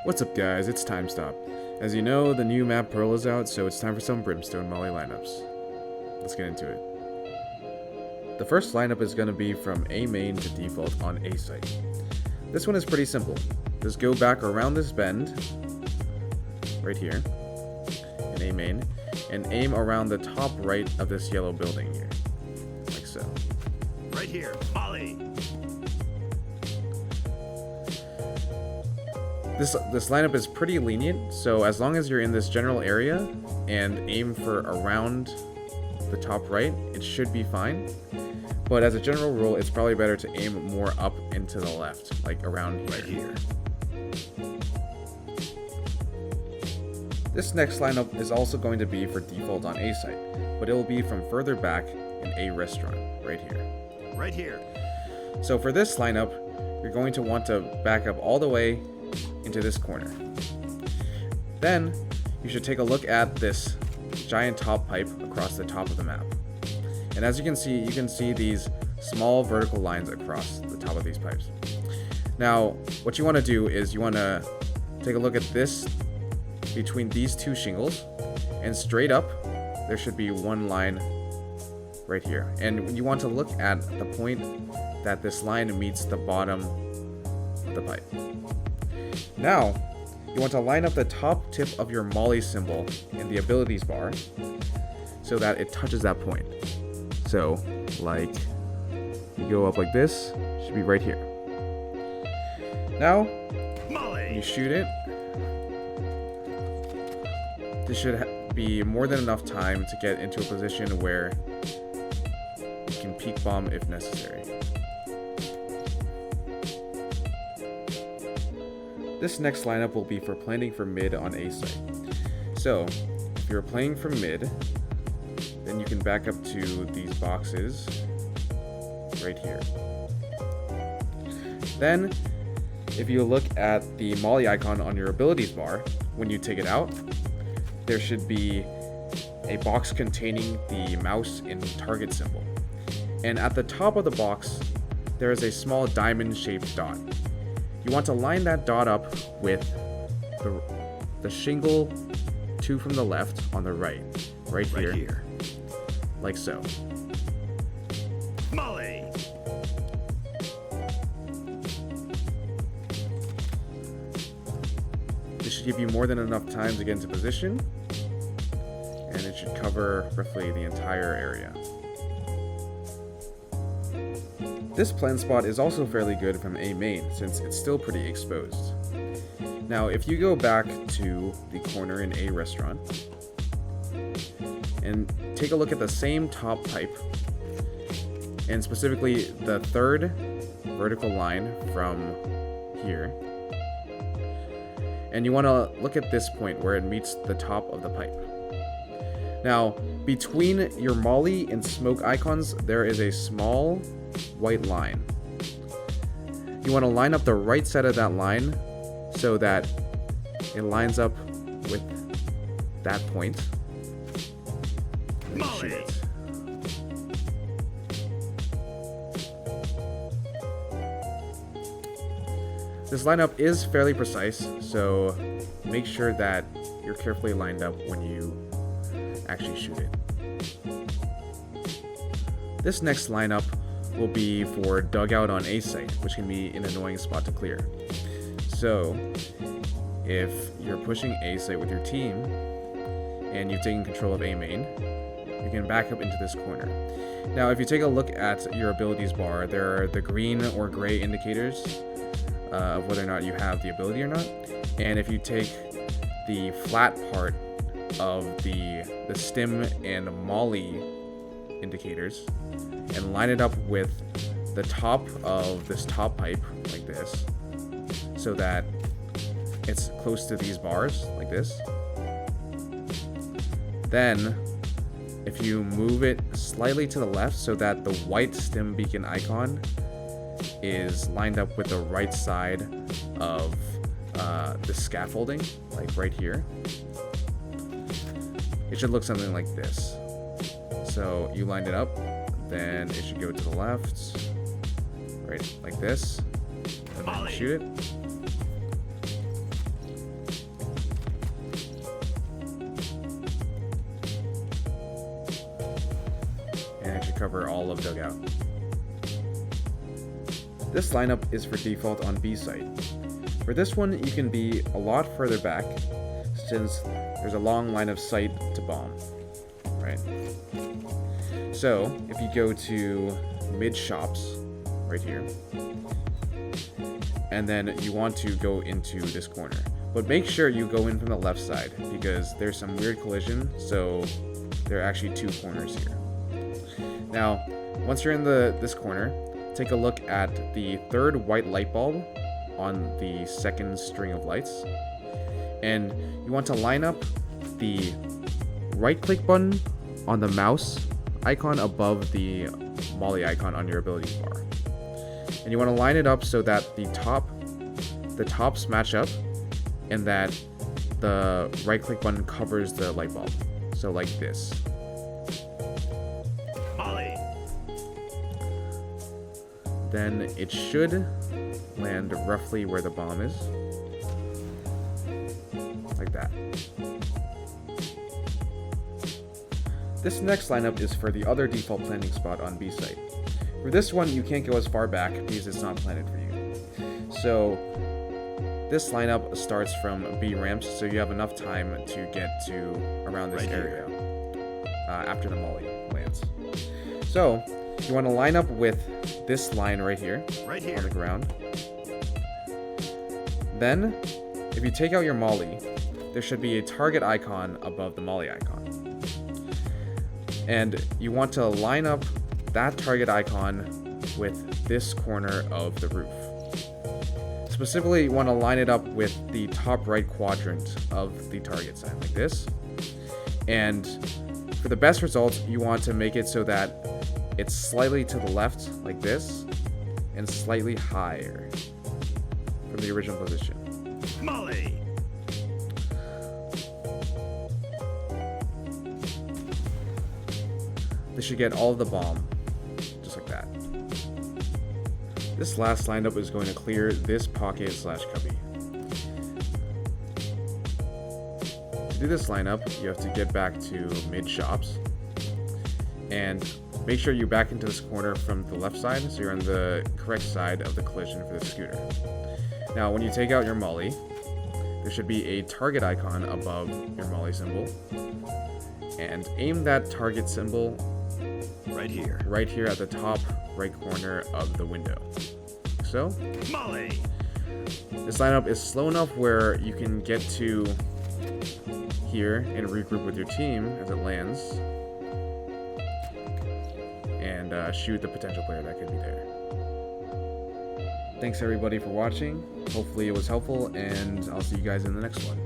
What's up guys, it's Time Stop. As you know, the new map Pearl is out, so it's time for some Brimstone Molly lineups. Let's get into it. The first lineup is going to be from A main to default on A site. This one is pretty simple. Just go back around this bend, right here, in A main, and aim around the top right of this yellow building here, like so. Right here, Molly! This lineup is pretty lenient, so as long as you're in this general area and aim for around the top right, it should be fine. But as a general rule, it's probably better to aim more up and to the left, like around here. Right here. This next lineup is also going to be for default on A site, but it will be from further back in A restaurant, right here. Right here. So for this lineup, you're going to want to back up all the way into this corner. Then you should take a look at this giant top pipe across the top of the map. And as you can see these small vertical lines across the top of these pipes. Now, what you want to do is you want to take a look at this between these two shingles, and straight up there should be one line right here. And you want to look at the point that this line meets the bottom of the pipe. Now, you want to line up the top tip of your Molly symbol in the abilities bar so that it touches that point. So, like, you go up like this, it should be right here. Now, Molly! you shoot it. This should be more than enough time to get into a position where you can peek bomb if necessary. This next lineup will be for planting for mid on A site. So, if you're playing from mid, then you can back up to these boxes right here. Then, if you look at the Molly icon on your abilities bar, when you take it out, there should be a box containing the mouse and target symbol. And at the top of the box, there is a small diamond-shaped dot. You want to line that dot up with the shingle 2 from the left on the right here, like so. Molly! This should give you more than enough time to get into position, and it should cover roughly the entire area. This plant spot is also fairly good from A main since it's still pretty exposed. Now if you go back to the corner in A restaurant and take a look at the same top pipe, and specifically the third vertical line from here, and you want to look at this point where it meets the top of the pipe. Now between your Molly and smoke icons there is a small white line. You want to line up the right side of that line so that it lines up with that point. And then shoot it. This lineup is fairly precise, so make sure that you're carefully lined up when you actually shoot it. This next lineup will be for Dugout on A site, which can be an annoying spot to clear. So, if you're pushing A site with your team, and you've taken control of A main, you can back up into this corner. Now, if you take a look at your abilities bar, there are the green or gray indicators of whether or not you have the ability or not. And if you take the flat part of the stim and Molly indicators and line it up with the top of this top pipe like this so that it's close to these bars like this, then if you move it slightly to the left so that the white stim beacon icon is lined up with the right side of the scaffolding, like right here, it should look something like this. So you lined it up, then it should go to the left, right like this, and then shoot it. cover all of Dugout. This lineup is for default on B site. For this one, you can be a lot further back, since there's a long line of sight to bomb, right? So, if you go to mid shops, right here, and then you want to go into this corner. But make sure you go in from the left side, because there's some weird collision, so there are actually two corners here. Now, once you're in this corner, take a look at the third white light bulb on the second string of lights. And you want to line up the right click button on the mouse icon above the molly icon on your ability bar. And you want to line it up so that the tops match up and that the right click button covers the light bulb. So like this. Molly. Then it should land roughly where the bomb is. Like that. This next lineup is for the other default planting spot on B site. For this one, you can't go as far back because it's not planted for you. So this lineup starts from B ramps, so you have enough time to get to around this area after the molly lands. So you want to line up with this line right here on the ground. Then, if you take out your molly, there should be a target icon above the molly icon. And you want to line up that target icon with this corner of the roof. Specifically, you want to line it up with the top right quadrant of the target sign, like this. And for the best results, you want to make it so that it's slightly to the left, like this, and slightly higher from the original position. Molly. This should get all of the bomb, just like that. This last lineup is going to clear this pocket / cubby. To do this lineup, you have to get back to mid shops, and make sure you back into this corner from the left side, so you're on the correct side of the collision for the scooter. Now, when you take out your molly, there should be a target icon above your molly symbol, and aim that target symbol right here at the top right corner of the window. So, Molly. this lineup is slow enough where you can get to here and regroup with your team as it lands, and shoot the potential player that could be there. Thanks everybody for watching. Hopefully it was helpful, and I'll see you guys in the next one.